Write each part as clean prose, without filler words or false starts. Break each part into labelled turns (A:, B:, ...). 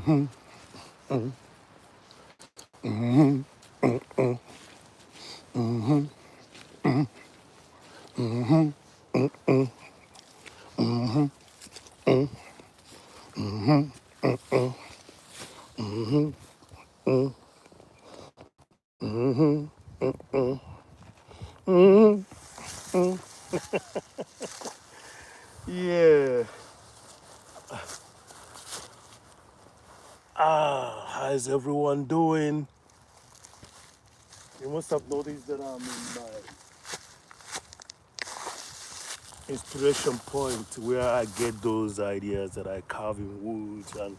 A: Yeah. How's everyone doing? You must have noticed that I'm in my inspiration point where I get those ideas that I carve in woods and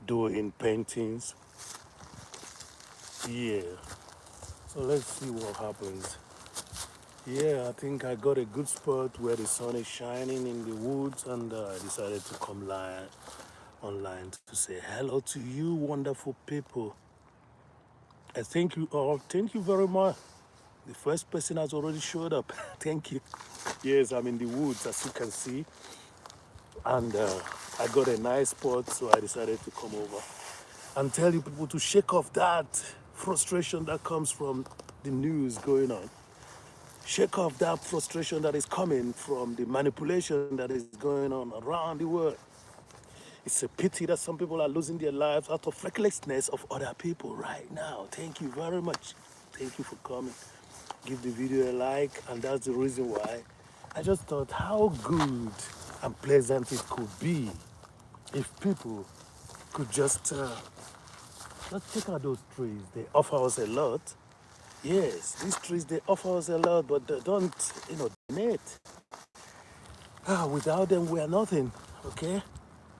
A: do in paintings. Yeah. So let's see what happens. Yeah, I think I got a good spot where the sun is shining in the woods, and I decided to come online to say hello to you, wonderful people. I thank you all. Thank you very much. The first person has already showed up. Thank you. Yes, I'm in the woods, as you can see, and I got a nice spot, so I decided to come over and tell you people to shake off that frustration that comes from the news going on. Shake off that frustration that is coming from the manipulation that is going on around the world. It's a pity that some people are losing their lives out of recklessness of other people right now. Thank you very much. Thank you for coming. Give the video a like, and that's the reason why I just thought how good and pleasant it could be if people could just check out those trees. They offer us a lot. Yes, these trees, they offer us a lot, but they don't, donate. Without them, we are nothing, okay?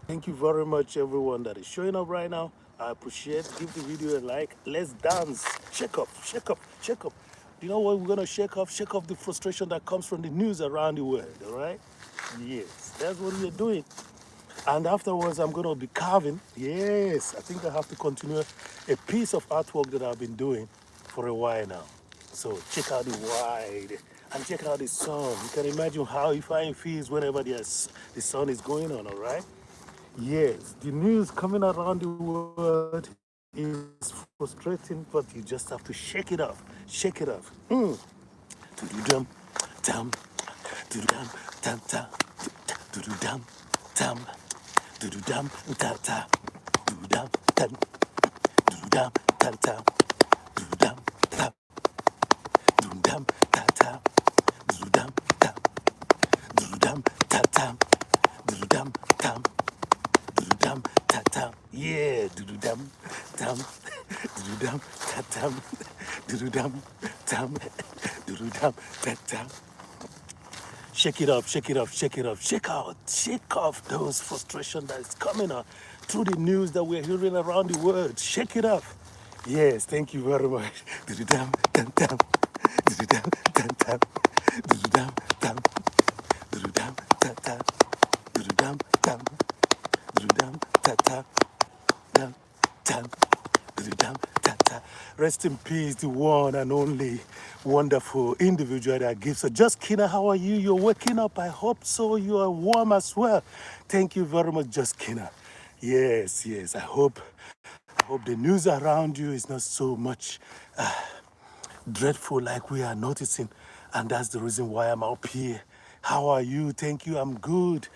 A: Thank you very much, everyone that is showing up right now. I appreciate. Give the video a like. Let's dance. Shake up, shake up, shake up. You know what we're gonna shake off? Shake off the frustration that comes from the news around the world. All right? Yes, that's what we're doing. And afterwards, I'm gonna be carving. Yes, I think I have to continue a piece of artwork that I've been doing for a while now. So check out the wide and check out the sun. You can imagine how Ifeanyickool feels whenever the sun is going on. All right? Yes, the news coming around the world is frustrating, but you just have to shake it off. Shake it off. Do-do-dum, dum, do-do-dum, dum, dum, do-do-dum, dum, do-do-dum, dum, dum, do-do-dum, dum, do-do-dum, dum, dum, do-do-dum, dum, do-do-dum, dum, dum, do-do-dum, dum, do-do-dum, dum, dum, do-do-dum, dum. Do-do-dum, ta-tam. Yeah, do-do-dum, dum. Do-do-dum, ta-tam. Do-do-dum, dum. Do-do-dum, ta-tam. Shake it up, shake it up, shake it up. Shake off those frustration that is coming on through the news that we're hearing around the world. Shake it up. Yes, thank you very much. Do-do-dum, dum-dum. Do-do-dum, dum-dum. Do-do-dum, dum. Do-do-dum, ta-tam. Do-do-dum, dum. Do-do-dum, ta-ta, dum, dum, do-do-dum, ta-ta. Rest in peace, the one and only wonderful individual that gives us. Just Kina, how are you? You're waking up. I hope so. You are warm as well. Thank you very much, Just Kina. Yes, yes. I hope the news around you is not so much dreadful like we are noticing. And that's the reason why I'm up here. How are you? Thank you. I'm good.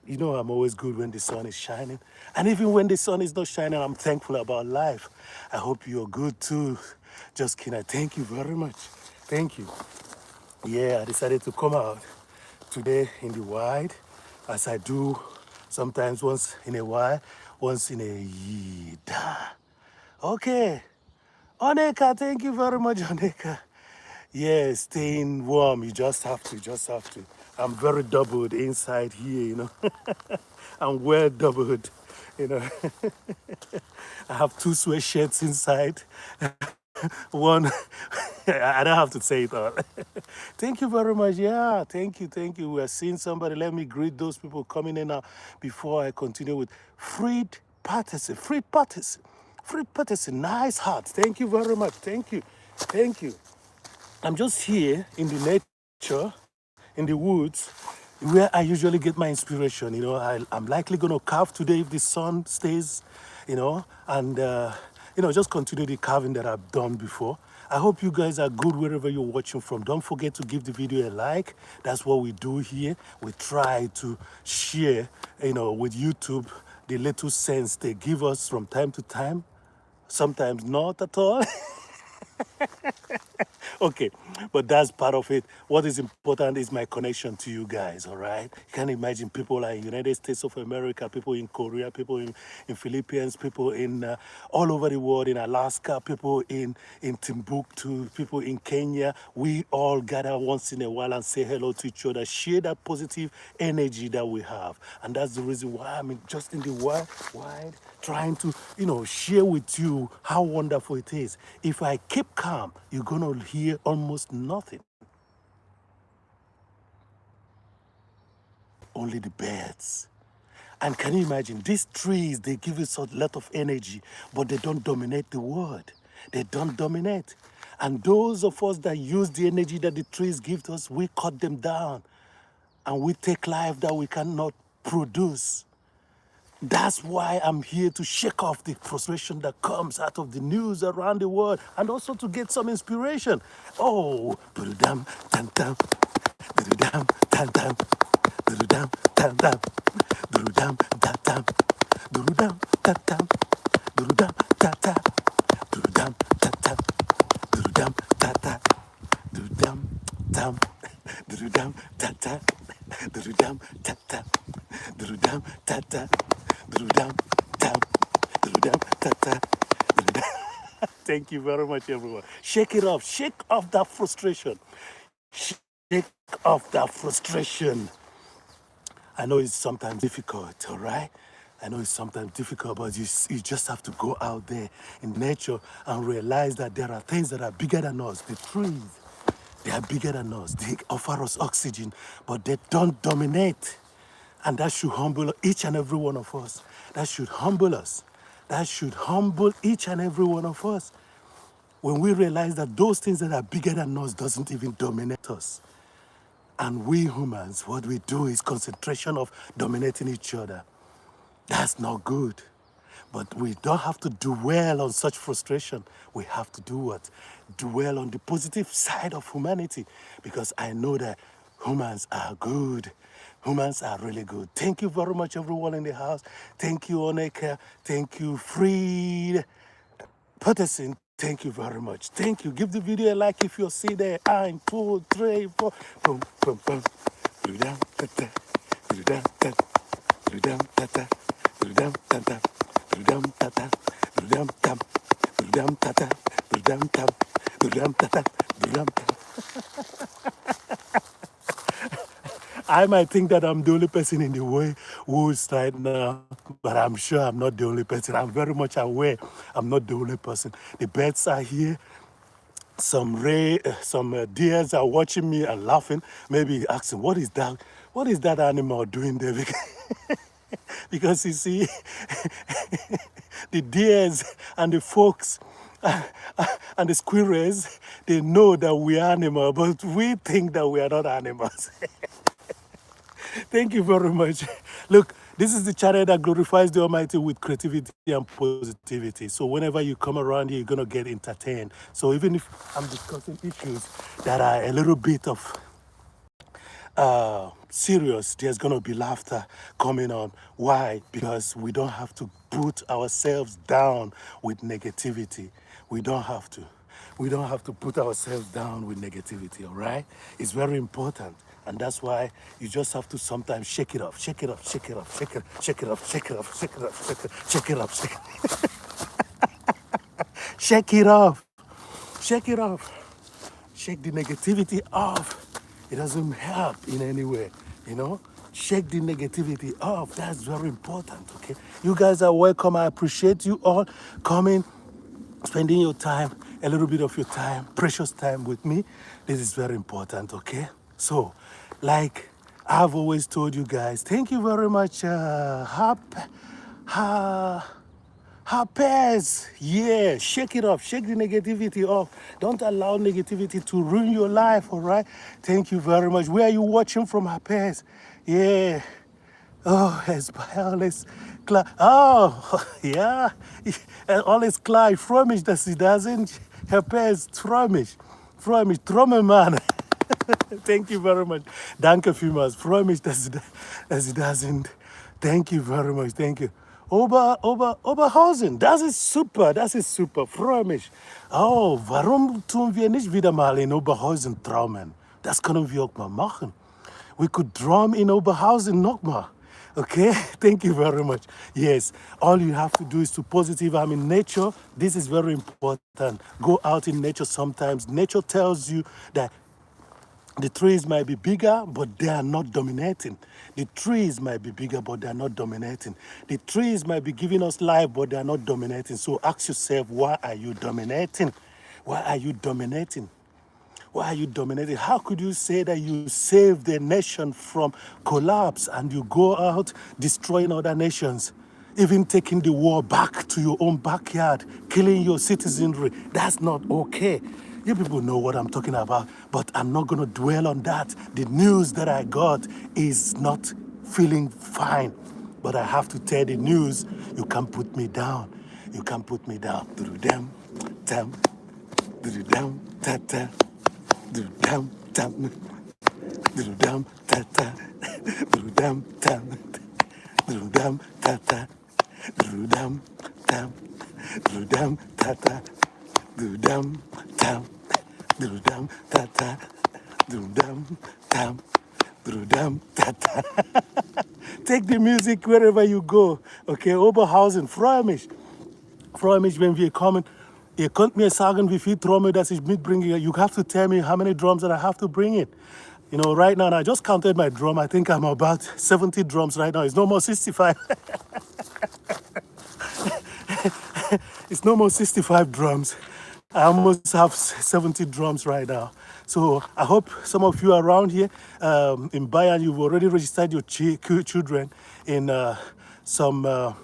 A: You know, I'm always good when the sun is shining. And even when the sun is not shining, I'm thankful about life. I hope you're good too. Just kidding. Thank you very much. Thank you. Yeah, I decided to come out today in the wild, as I do sometimes once in a while, once in a year. Okay. Oneka, thank you very much, Oneka. Yeah, staying warm. You just have to. I'm very doubled inside here, I'm well doubled, you know. I have two sweatshirts inside. One, I don't have to say it all. Thank you very much. Yeah, thank you, thank you. We're seeing somebody. Let me greet those people coming in now before I continue with Fried Patterson. Fried Patterson. Fried Patterson, nice heart. Thank you very much. Thank you. Thank you. I'm just here in the nature, in the woods, where I usually get my inspiration. I'm likely going to carve today if the sun stays, and, just continue the carving that I've done before. I hope you guys are good wherever you're watching from. Don't forget to give the video a like. That's what we do here. We try to share, with YouTube, the little sense they give us from time to time. Sometimes not at all. Okay, but that's part of it. What is important is my connection to you guys, all right? You can imagine people like United States of America, people in Korea, people in Philippines, people in all over the world, in Alaska, people in Timbuktu, people in Kenya. We all gather once in a while and say hello to each other, share that positive energy that we have. And that's the reason why I'm just in the wide trying to, share with you how wonderful it is. If I keep calm, you're going to hear almost nothing. Only the birds. And can you imagine, these trees, they give us a lot of energy, but they don't dominate the world. They don't dominate. And those of us that use the energy that the trees give us, we cut them down. And we take life that we cannot produce. That's why I'm here to shake off the frustration that comes out of the news around the world and also to get some inspiration. Oh, dam tam tam, dam tam tam, dam tam tam, dam tam tam, dam tam tam, dam tam tam, dam tam tam, dam tam tam, dam tam, dam tam tam, dam tam tam, dam tam tam. Thank you very much, everyone. Shake it off. Shake off that frustration. Shake off that frustration. I know it's sometimes difficult, all right? I know it's sometimes difficult, but you just have to go out there in nature and realize that there are things that are bigger than us. The trees, they are bigger than us. They offer us oxygen, but they don't dominate. And that should humble each and every one of us. That should humble us. That should humble each and every one of us. When we realize that those things that are bigger than us doesn't even dominate us. And we humans, what we do is concentration of dominating each other. That's not good. But we don't have to dwell on such frustration. We have to do what? Dwell on the positive side of humanity. Because I know that humans are good. Humans are really good. Thank you very much, everyone in the house. Thank you, Oneka. Thank you, Freed Patterson. Thank you very much. Thank you. Give the video a like if you see there. 1, 2, 3, 4. Boom, boom, boom. Do-dam, ta-ta. Do-dam, ta-ta. Do-dam, ta-ta. Do-dam, ta-ta. Do-dam, ta-ta. Do-dam, tam. Do-dam, ta-ta. Do-dam, tam. Do-dam, ta-ta. Do-dam, tam. I might think that I'm the only person in the way who's right now, but I'm sure I'm not the only person. I'm very much aware I'm not the only person. The birds are here. Some deers are watching me and laughing, maybe asking, what is that? What is that animal doing there? Because you see, the deers and the folks and the squirrels, they know that we are animals, but we think that we are not animals. Thank you very much. Look, this is the channel that glorifies the Almighty with creativity and positivity. So whenever you come around here, you're going to get entertained. So even if I'm discussing issues that are a little bit of serious, there's going to be laughter coming on. Why? Because we don't have to put ourselves down with negativity. We don't have to. We don't have to put ourselves down with negativity, all right? It's very important. And that's why you just have to sometimes shake it off, shake it off, shake it off, shake it, shake it off, shake it off, shake it off, shake it, shake it off, shake it. Shake it off. Shake it off. Shake the negativity off. It doesn't help in any way, Shake the negativity off. That's very important, okay? You guys are welcome. I appreciate you all coming, spending your time, a little bit of your time, precious time with me. This is very important, okay? So, like I've always told you guys, thank you very much. Pairs, yeah, shake it off, shake the negativity off. Don't allow negativity to ruin your life, all right? Thank you very much. Where are you watching from, Pairs? Yeah. Oh, es bei alles klar. Oh, ja. Alles klar. Ich freue mich, dass Sie da sind. Herr Pez, freue mich. Freue mich. Trommelmann. Thank you very much. Danke vielmals. Freue mich, dass Sie da sind. Thank you very much. Thank you. Oberhausen, das ist super, das ist super. Freue mich. Oh, warum tun wir nicht wieder mal in Oberhausen trommeln? Das können wir auch mal machen. We could drum in Oberhausen nochmal. Okay, thank you very much. Yes, all you have to do is to positive. I'm in nature. This is very important. Go out in nature sometimes. Nature tells you that the trees might be bigger, but they are not dominating. The trees might be bigger, but they are not dominating. The trees might be giving us life, but they are not dominating. So ask yourself, why are you dominating? Why are you dominating? Why are you dominating? How could you say that you save the nation from collapse and you go out destroying other nations, even taking the war back to your own backyard, killing your citizenry? That's not okay. You people know what I'm talking about, but I'm not going to dwell on that. The news that I got is not feeling fine, but I have to tell the news, you can't put me down. You can't put me down. Do-do-dam, tam, do-do-dam, ta-ta. Do-dam, tam, do-dam, ta-ta, do-dam, tam, do-dam, ta-ta, do-dam, tam, do-dam, ta-ta, do-dam, tam, do-dam, ta-ta, do-dam, tam, do-dam, ta-ta. Take the music wherever you go. Okay, Oberhausen, freue mich. Freue mich, wenn wir kommen. Ihr könnt mir sagen, wie viel Trommel das ich mitbringe. You have to tell me how many drums that I have to bring in. You know, right now, and I just counted my drum. I think I'm about 70 drums right now. It's no more 65. It's no more 65 drums. I almost have 70 drums right now. So I hope some of you around here in Bayern, you've already registered your children in some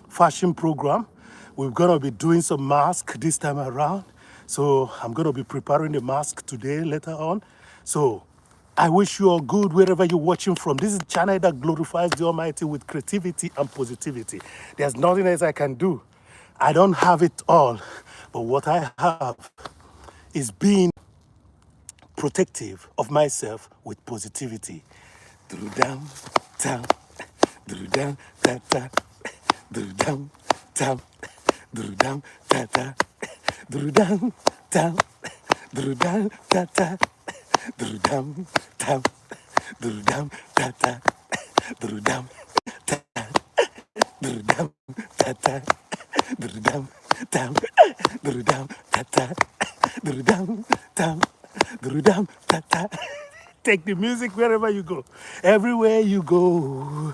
A: fashion program. We're gonna be doing some mask this time around. So I'm gonna be preparing the mask today, later on. So I wish you all good wherever you're watching from. This is a channel that glorifies the Almighty with creativity and positivity. There's nothing else I can do. I don't have it all, but what I have is being protective of myself with positivity. Do-dam, tam, do-dam, ta-ta, do-dam, tam, do-dam, ta-ta, do-dam, tam, do-dam, ta-ta, do-dam, tam, do-dam, ta-ta, do-dam, ta, do-dam, ta-ta, do-dam, tam, do-dam, ta-ta, do-dam, tam, do-dam, ta-ta. Take the music wherever you go. Everywhere you go,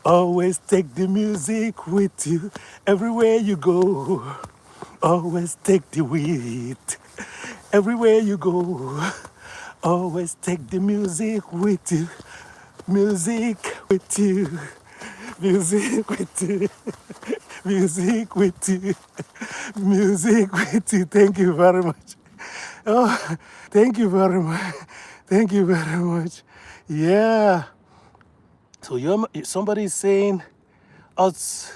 A: always take the music with you. Everywhere you go, always take the wheat. Everywhere you go, always take the music with you. Music with you. Music with you. Music with you. Music with you. Thank you very much. Oh, thank you very much. Thank you very much. Yeah. So somebody is saying, aus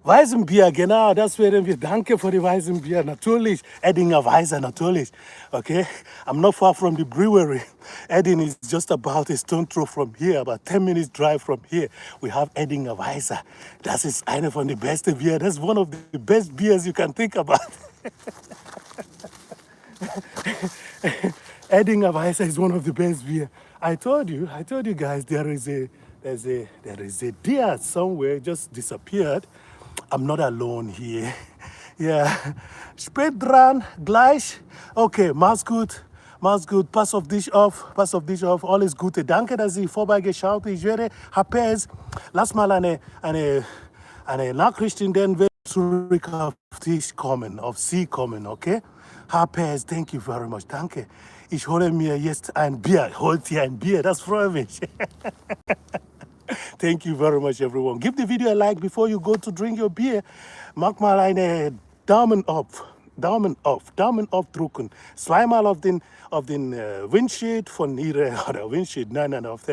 A: Weizenbier, genau, das werden wir. Danke für die Weizenbier, natürlich. Eddinger Weiser, natürlich. Okay, I'm not far from the brewery. Edding is just about a stone throw from here, about 10 minutes drive from here. We have Eddinger Weiser. Das ist eine von den besten Bier. That's one of the best beers you can think about. Eddinger Weiser is one of the best beer. I told you guys, there is a deer somewhere just disappeared. I'm not alone here. Yeah. Spät dran, gleich. Okay, mach's gut. Mach's gut. Pass auf dich auf. Pass auf dich auf. Alles Gute. Danke, dass Sie vorbeigeschaut. Ich werde, Herr Perez, lass mal eine Nachricht in den Welt zurück auf dich kommen, auf Sie kommen, okay? Herr Perez, thank you very much. Danke. Ich hole mir jetzt ein Bier. Holt ihr ein Bier? Das freut mich. Thank you very much, everyone. Give the video a like before you go to drink your beer. Mach mal eine Daumen up. Daumen auf drücken. Zweimal auf den Windschild von ihrer, oder Windschild, nein, auf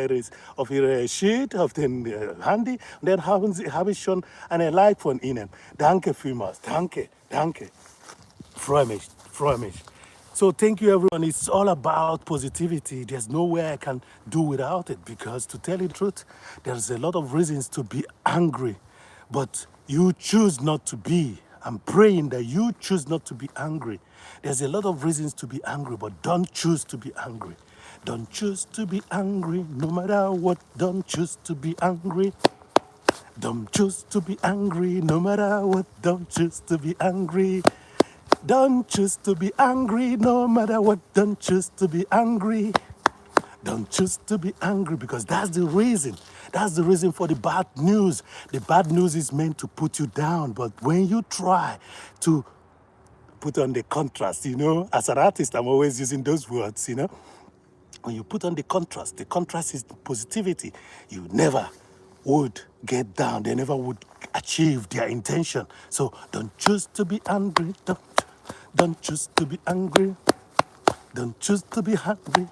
A: ihre Schild, auf den Handy. Und dann habe ich schon eine Like von Ihnen. Danke vielmals, danke. Freue mich. So thank you everyone. It's all about positivity. There's no way I can do without it because to tell you the truth, there's a lot of reasons to be angry, but you choose not to be. I'm praying that you choose not to be angry. There's a lot of reasons to be angry, but don't choose to be angry. Don't choose to be angry, no matter what. Don't choose to be angry. Don't choose to be angry, no matter what. Don't choose to be angry. Don't choose to be angry, no matter what. Don't choose to be angry. Don't choose to be angry because that's the reason. That's the reason for the bad news. The bad news is meant to put you down, but when you try to put on the contrast, as an artist, I'm always using those words, When you put on the contrast is positivity. You never would get down. They never would achieve their intention. So don't choose to be angry. Don't choose to be angry. Don't choose to be hungry.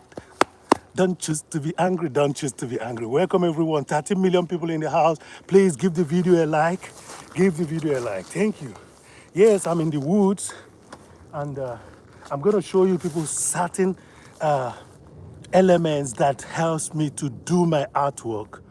A: Don't choose to be angry. Don't choose to be angry. Welcome everyone. 30 million people in the house. Please give the video a like. Give the video a like. Thank you. Yes, I'm in the woods, and I'm going to show you people certain elements that helps me to do my artwork.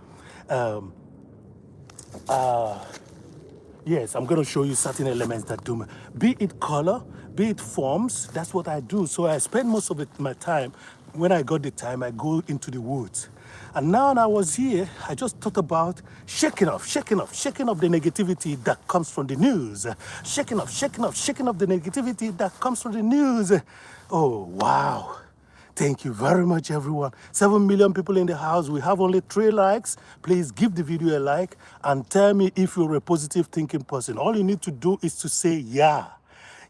A: Yes, I'm going to show you certain elements that do be it color, be it forms. That's what I do. So I spend most of my time. When I got the time, I go into the woods. And now when I was here, I just thought about shaking off the negativity that comes from the news. Shaking off the negativity that comes from the news. Oh, wow. Thank you very much, everyone. 7 million people in the house. We have only 3 likes. Please give the video a like and tell me if you're a positive thinking person. All you need to do is to say yeah.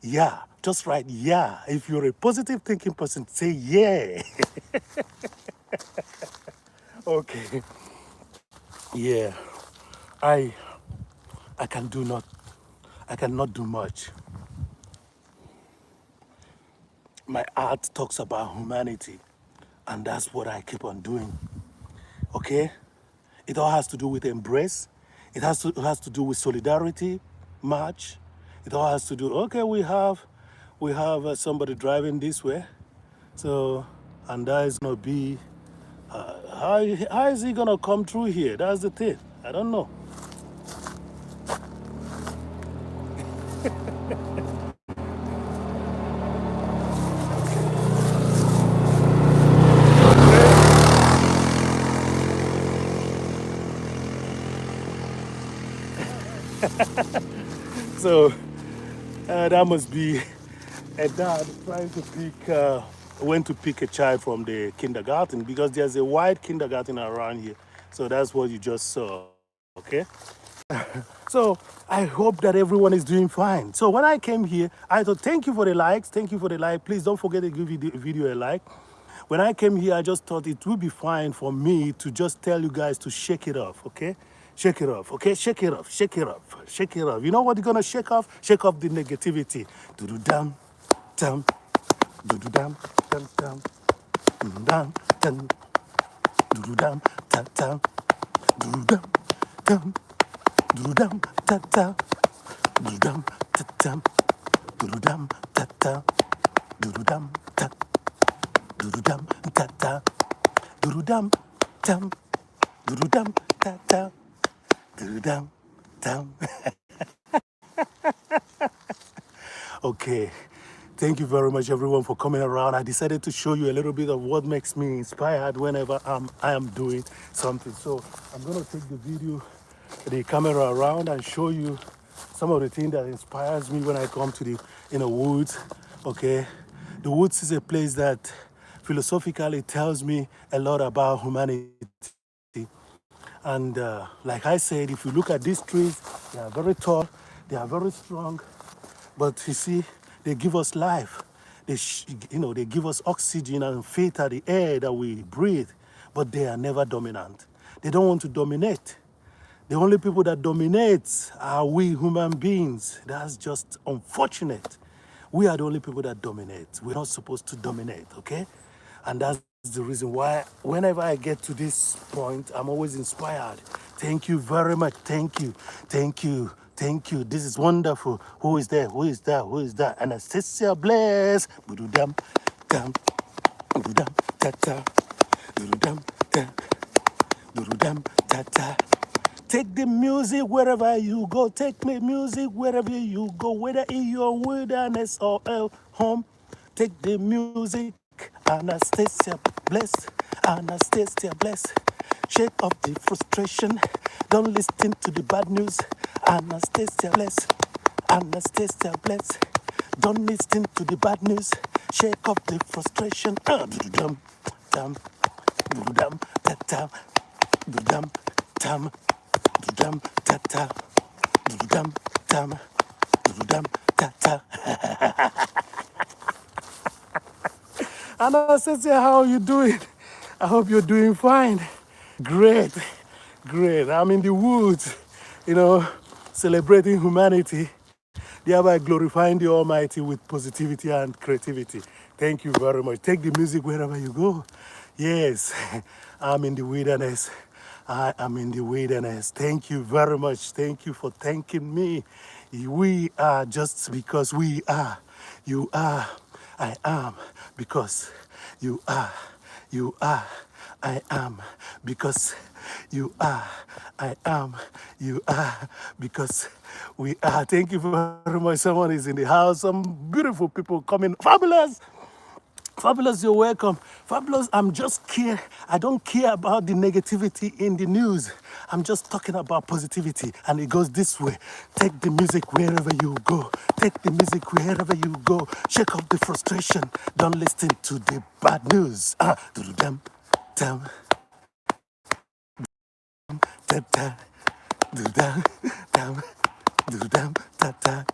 A: Yeah. Just write yeah. If you're a positive thinking person, say yeah. Okay. Yeah. I cannot do much. My art talks about humanity, and that's what I keep on doing. Okay? It all has to do with embrace. It has to do with solidarity, march. It all has to do. Okay, we have somebody driving this way, so and that is gonna be how is he gonna come through here? That's the thing. I don't know. So that must be a dad trying to pick when to pick a child from the kindergarten because there's a wide kindergarten around here. So that's what you just saw. Okay. So I hope that everyone is doing fine. So when I came here, I thought, thank you for the likes. Thank you for the like. Please don't forget to give the video a like. When I came here, I just thought it would be fine for me to just tell you guys to shake it off, okay? Shake it off, okay? Shake it off, shake it off, shake it off. You know what you're gonna shake off? Shake off the negativity. Do-do-dum, dum, do-do-dum, dum, dum, do-do-dum, dum, do-do-dum, dum, dum, do-do-dum, dum. Do-dum ta ta, do-dum ta ta, do-dum ta ta, do-dum ta, do-dum ta ta, do-dum tam, do-dum ta ta, do-dum tam. Okay, thank you very much everyone for coming around. I decided to show you a little bit of what makes me inspired whenever I am doing something. So I'm gonna take the camera around and show you some of the things that inspires me when I come to the woods. Okay, the woods is a place that philosophically tells me a lot about humanity. And like I said, if you look at these trees, they are very tall, they are very strong, but you see, they give us life. They give us oxygen and filter the air that we breathe, but they are never dominant. They don't want to dominate. The only people that dominate are we human beings. That's just unfortunate. We are the only people that dominate. We're not supposed to dominate, okay? And that's the reason why whenever I get to this point, I'm always inspired. Thank you very much. Thank you. Thank you. Thank you. This is wonderful. Who is there? Who is that? Who is that? Anastasia Bless. Bududam, dam, bududam, ta-ta, bududam, ta, bududam, ta-ta. Take the music wherever you go. Take the music wherever you go, whether in your wilderness or home. Take the music. Anastasia Bless. Anastasia Bless. Shake off the frustration. Don't listen to the bad news. Anastasia Bless. Anastasia Bless. Don't listen to the bad news. Shake off the frustration. Dum, dum, dum, ta-ta, dum, tam. Dum ta ta, dum tam, dum ta ta. Anastasia, how are you doing? I hope you're doing fine. Great, great. I'm in the woods, celebrating humanity, thereby glorifying the Almighty with positivity and creativity. Thank you very much. Take the music wherever you go. Yes, I'm in the wilderness. I am in the wilderness. Thank you very much. Thank you for thanking me. We are just because we are. You are. I am because you are. You are. I am because you are. I am. You are because we are. Thank you very much. Someone is in the house. Some beautiful people coming. Fabulous. Fabulous, you're welcome. Fabulous, I'm just care. I don't care about the negativity in the news. I'm just talking about positivity. And it goes this way. Take the music wherever you go. Take the music wherever you go. Shake off the frustration. Don't listen to the bad news. Do-do-dum, dum, da-da, do-dum, dum, do-dum, da-da,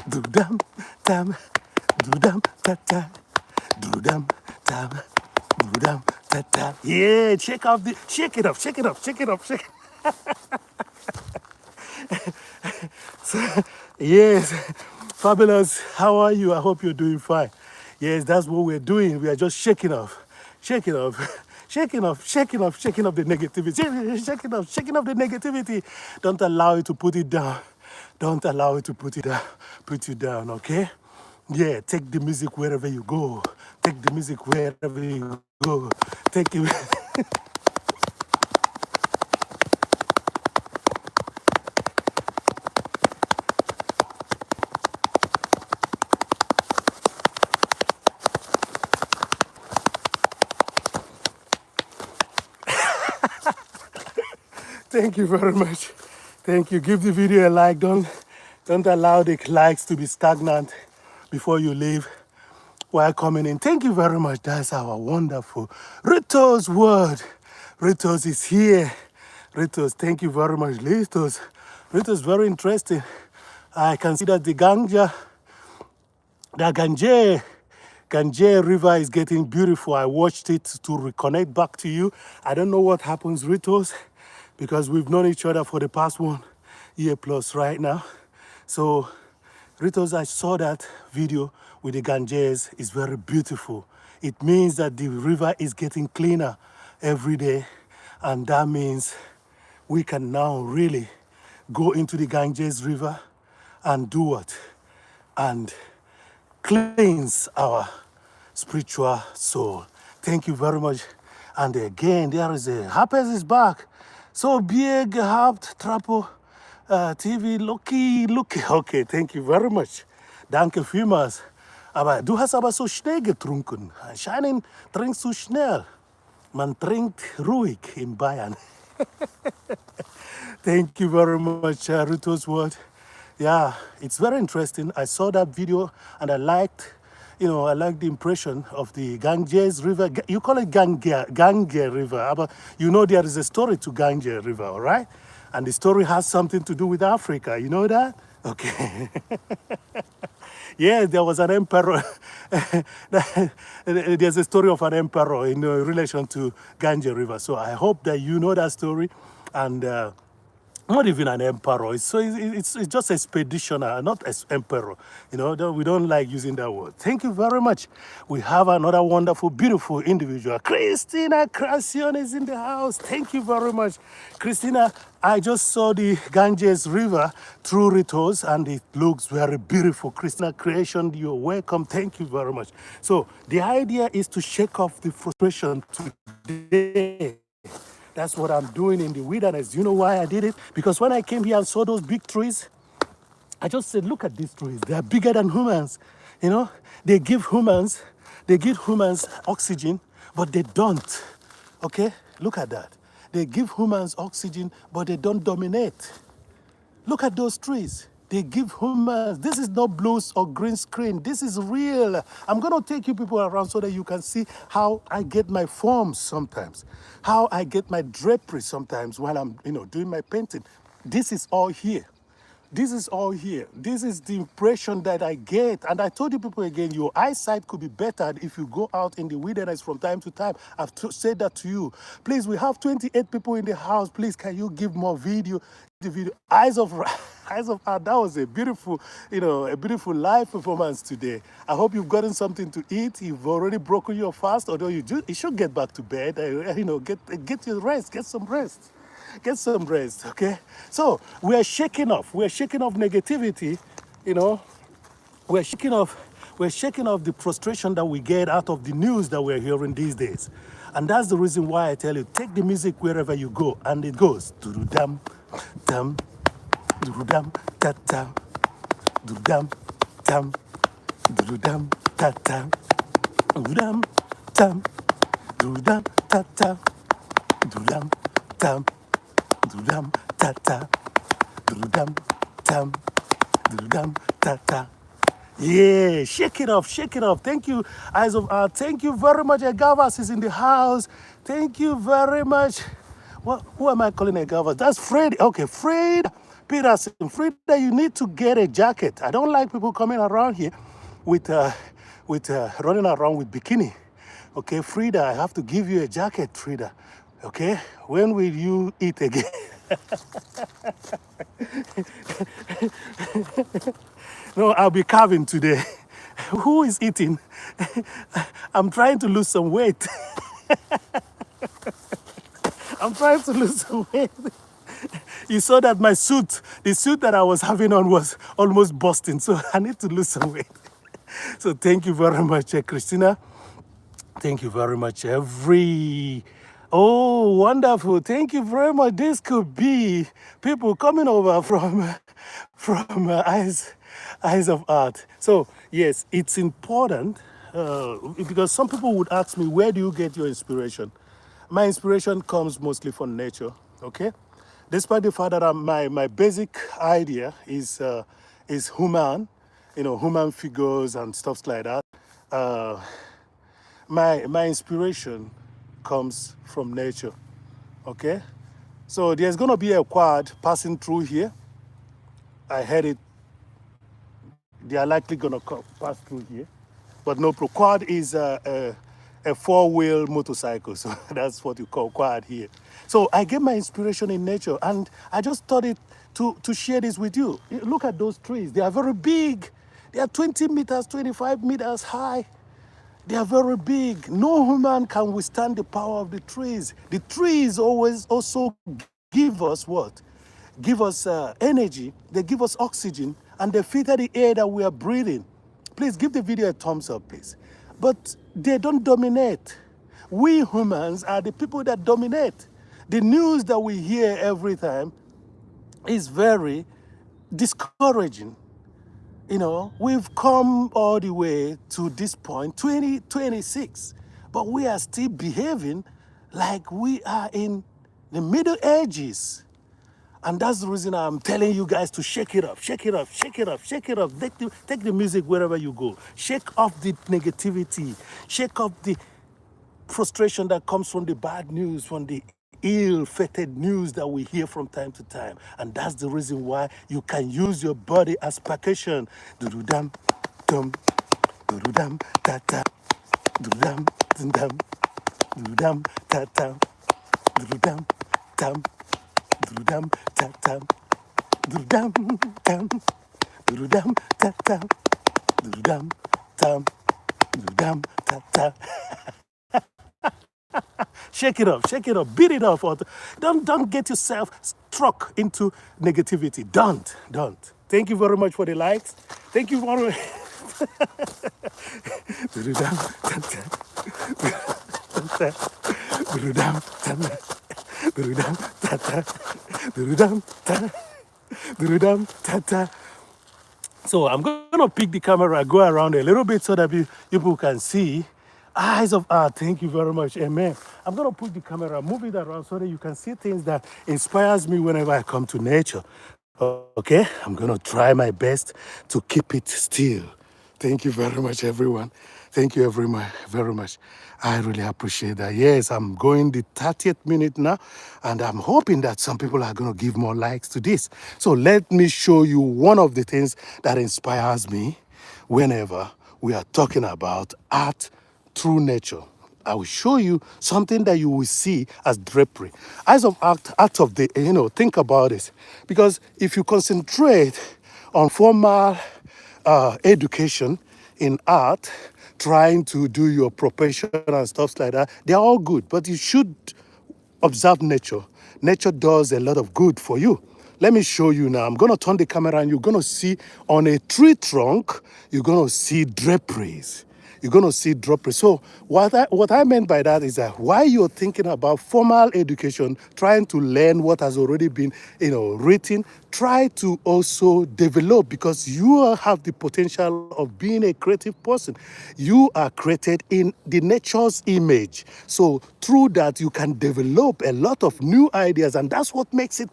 A: do-dum, dum, do-dum, da-da. Do-dum, dum, do-dum, da-da. Yeah, shake it up, shake it up, shake it up, shake it. So, yes, fabulous. How are you? I hope you're doing fine. Yes, that's what we're doing. We are just shaking off, shaking off, shaking off, shaking off, shaking off the negativity, shaking off the negativity. Don't allow it to put it down. Don't allow it to put you down, okay? Yeah, take the music wherever you go. Take the music wherever you go. Take it. Thank you very much. Thank you. Give the video a like. Don't allow the likes to be stagnant before you leave. While coming in. Thank you very much. That's our wonderful Rito's word. Ritos is here. Ritos, thank you very much. Ritos very interesting. I can see that the Gange River is getting beautiful. I watched it to reconnect back to you. I don't know what happens, Ritos, because we've known each other for the past 1 year plus right now. So Ritos, I saw that video with the Ganges. It's very beautiful. It means that the river is getting cleaner every day. And that means we can now really go into the Ganges River and do what? And cleanse our spiritual soul. Thank you very much. And again, there is a Harpers is back. So big, gehabt, Trapo. TV, Loki. Okay, thank you very much. Danke vielmals. Aber du hast aber so schnell getrunken. Anscheinend trinkst du schnell. Man trinkt ruhig in Bayern. Thank you very much, Ruto's word. Yeah, it's very interesting. I saw that video and I liked the impression of the Ganges River. You call it Gange River, but there is a story to Gange River, all right? And the story has something to do with Africa. You know that? Okay. Yeah, there was an emperor. There's a story of an emperor in relation to Gange River. So I hope that you know that story. And not even an emperor. It's just expeditioner, not as emperor. We don't like using that word. Thank you very much. We have another wonderful, beautiful individual. Christina Cracion is in the house. Thank you very much. Christina, I just saw the Ganges River through Ritos and it looks very beautiful. Christina Creation, you're welcome. Thank you very much. So the idea is to shake off the frustration today. That's what I'm doing in the wilderness. You know why I did it? Because when I came here and saw those big trees, I just said, look at these trees. They are bigger than humans. You know, they give humans, oxygen, but they don't. Okay? Look at that. They give humans oxygen, but they don't dominate. Look at those trees. They give humans. This is not blues or green screen. This is real. I'm going to take you people around so that you can see how I get my forms sometimes, how I get my drapery sometimes while I'm, doing my painting. This is all here. This is all here. This is the impression that I get. And I told you people again, your eyesight could be better if you go out in the wilderness from time to time. I've said that to you. Please, we have 28 people in the house. Please, can you give more video? The video, Eyes of Art, that was a beautiful, a beautiful live performance today. I hope you've gotten something to eat. You've already broken your fast, although you should get back to bed. Get your rest, get some rest. Get some rest, okay? So we're shaking off negativity, you know. We're shaking off the frustration that we get out of the news that we're hearing these days. And that's the reason why I tell you, take the music wherever you go, and it goes dum dum dum ta ta dum dum dum ta ta dum dum dum ta ta dum dum dum ta ta dum dum ta ta. Yeah, shake it off, shake it off. Thank you, Eyes of Art. Thank you very much. Agavas is in the house. Thank you very much. Who am I calling Agavas? That's Fred. Okay, Fred Peterson. Fred, you need to get a jacket. I don't like people coming around here with running around with bikini. Okay, Frida, I have to give you a jacket, Frida. Okay, when will you eat again? No, I'll be carving today. Who is eating? I'm trying to lose some weight. I'm trying to lose some weight. You saw that my suit, the suit that I was having on was almost busting, so I need to lose some weight. So thank you very much, Christina. Thank you very much, Oh, wonderful. Thank you very much. This could be people coming over from Eyes of Art. So, yes, it's important because some people would ask me, where do you get your inspiration? My inspiration comes mostly from nature, okay? Despite the fact that my basic idea is human, human figures and stuff like that. My inspiration comes from nature, okay? So there's going to be a quad passing through here. I heard it. They are likely going to pass through here. But no, quad is a four-wheel motorcycle. So that's what you call quad here. So I get my inspiration in nature. And I just thought it to share this with you. Look at those trees. They are very big. They are 20 meters, 25 meters high. They are very big. No human can withstand the power of the trees. The trees always also give us what? Give us energy. They give us oxygen, and they filter the air that we are breathing. Please give the video a thumbs up, please. But they don't dominate. We humans are the people that dominate. The news that we hear every time is very discouraging. We've come all the way to this point, 2026, but we are still behaving like we are in the Middle Ages. And that's the reason I'm telling you guys to shake it up, shake it up, shake it up, shake it up. Take the music wherever you go. Shake off the negativity. Shake off the frustration that comes from the bad news, from the ill-fated news that we hear from time to time. And that's the reason why you can use your body as percussion. Do-do-dum, dum, do-do-dum, ta-ta, do-do-dum, dum, do-do-dum, ta-ta, do-do-dum, dum, dum tam tam dum tam dum tam tam dum tam dum tam tam. Shake it up, beat it off. Don't get yourself struck into negativity. Don't. Thank you very much for the likes. Thank you for So I'm gonna pick the camera, go around a little bit so that people can see. Eyes of art, thank you very much, amen. I'm gonna put the camera, move it around so that you can see things that inspires me whenever I come to nature. Okay, I'm gonna try my best to keep it still. Thank you very much, everyone. Thank you very much. I really appreciate that. Yes, I'm going the 30th minute now, and I'm hoping that some people are going to give more likes to this. So let me show you one of the things that inspires me whenever we are talking about art through nature. I will show you something that you will see as drapery. Eyes of art of the, think about it. Because if you concentrate on formal education in art, trying to do your profession and stuff like that, they're all good. But you should observe nature. Nature does a lot of good for you. Let me show you now. I'm going to turn the camera and you're going to see on a tree trunk, you're going to see draperies. You're going to see draperies. So what I meant by that is that while you're thinking about formal education, trying to learn what has already been, written, try to also develop, because you have the potential of being a creative person. You are created in the nature's image. So through that, you can develop a lot of new ideas, and that's what makes it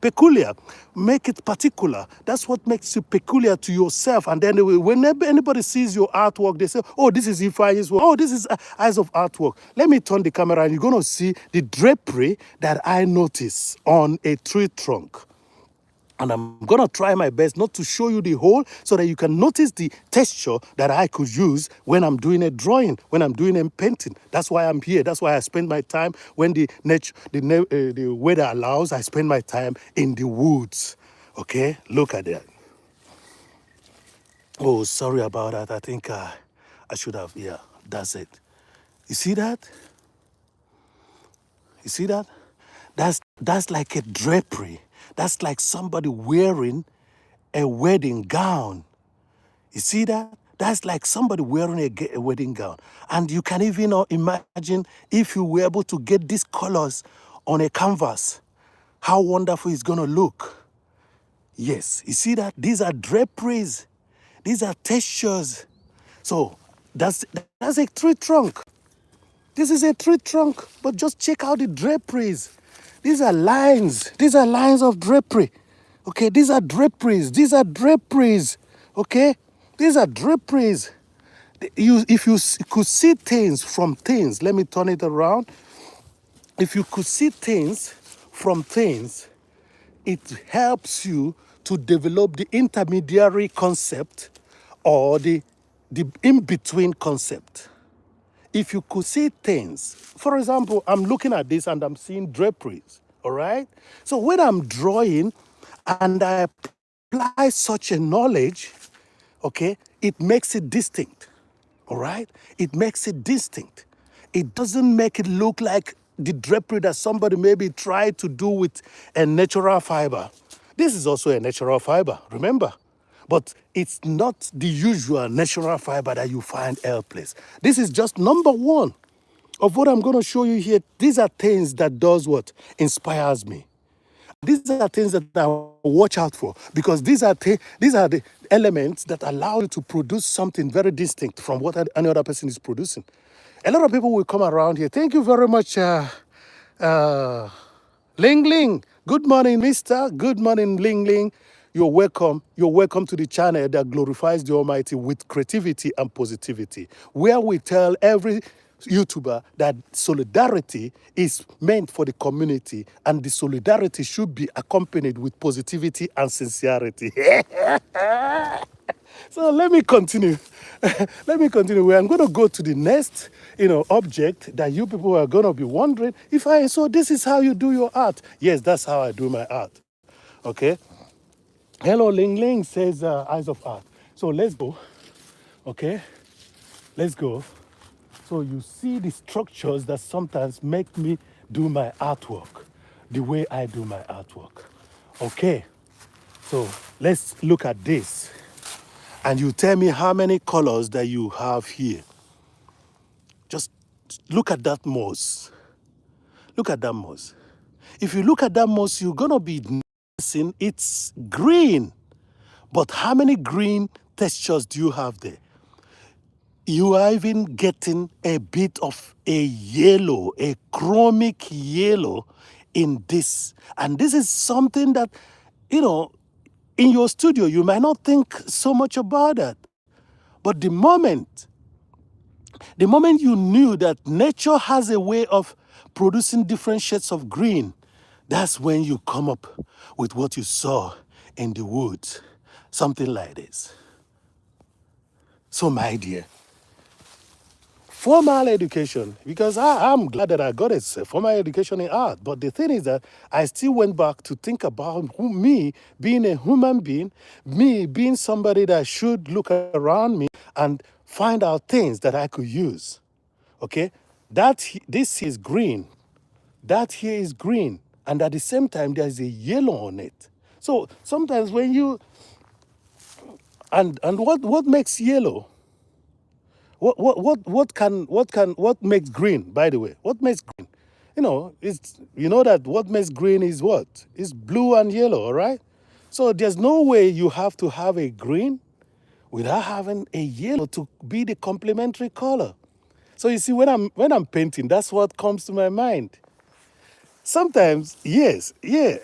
A: peculiar. Make it particular. That's what makes it peculiar to yourself. And then whenever anybody sees your artwork, they say, oh, this is Ifeanyickool's work. Oh, this is Eyes of Artwork. Let me turn the camera and you're going to see the drapery that I notice on a tree trunk. And I'm going to try my best not to show you the whole, so that you can notice the texture that I could use when I'm doing a drawing, when I'm doing a painting. That's why I'm here. That's why I spend my time when the weather allows. I spend my time in the woods. Okay, look at that. Oh, sorry about that. I think I should have. Yeah, that's it. You see that? You see that? That's like a drapery. That's like somebody wearing a wedding gown. You see that? That's like somebody wearing a wedding gown. And you can even imagine if you were able to get these colors on a canvas, how wonderful it's going to look. Yes, you see that? These are draperies. These are textures. So that's a tree trunk. This is a tree trunk, but just check out the draperies. These are lines. These are lines of drapery. Okay, these are draperies. These are draperies. Okay, these are draperies. If you could see things from things, let me turn it around. If you could see things from things, it helps you to develop the intermediary concept or the in-between concept. If you could see things, for example, I'm looking at this and I'm seeing draperies, all right? So when I'm drawing and I apply such a knowledge, okay, it makes it distinct, all right? It makes it distinct. It doesn't make it look like the drapery that somebody maybe tried to do with a natural fiber. This is also a natural fiber, remember? But it's not the usual natural fiber that you find elsewhere. This is just number one of what I'm going to show you here. These are things that does what? Inspires me. These are things that I watch out for, because these are the elements that allow you to produce something very distinct from what any other person is producing. A lot of people will come around here. Thank you very much, Ling Ling. Good morning, mister. Good morning, Ling Ling. You're welcome. You're welcome to the channel that glorifies the Almighty with creativity and positivity, where we tell every YouTuber that solidarity is meant for the community, and the solidarity should be accompanied with positivity and sincerity. So let me continue. Let me continue. I'm going to go to the next, object that you people are going to be wondering. So this is how you do your art. Yes, that's how I do my art. Okay. Hello, Ling Ling says Eyes of Art. So let's go. Okay. Let's go. So you see the structures that sometimes make me do my artwork the way I do my artwork. Okay. So let's look at this. And you tell me how many colors that you have here. Just look at that mouse. Look at that mouse. If you look at that mouse, you're going to be noticing it's green. But how many green textures do you have there? You are even getting a bit of a yellow, a chromic yellow in this. And this is something that, in your studio, you might not think so much about that. But the moment you knew that nature has a way of producing different shades of green, that's when you come up with what you saw in the woods. Something like this. So, my dear, formal education, because I'm glad that I got a formal education in art. But the thing is that I still went back to think about me being a human being, me being somebody that should look around me and find out things that I could use. Okay? This is green. That here is green. And at the same time, there's a yellow on it. So sometimes when you and what makes yellow? What makes green, by the way? What makes green? That what makes green is what? It's blue and yellow, all right? So there's no way you have to have a green without having a yellow to be the complementary color. So you see, when I'm painting, that's what comes to my mind. Sometimes, yes, yeah.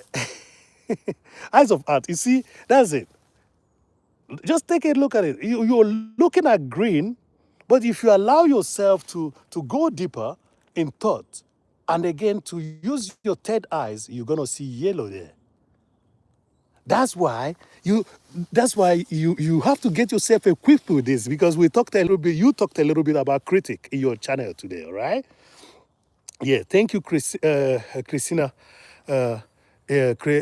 A: Eyes of art. You see, that's it. Just take a look at it. You're looking at green, but if you allow yourself to go deeper in thought, and again to use your third eyes, you're gonna see yellow there. That's why you have to get yourself equipped with this, because you talked a little bit about critic in your channel today, all right? Yeah, thank you, Christina. Krishna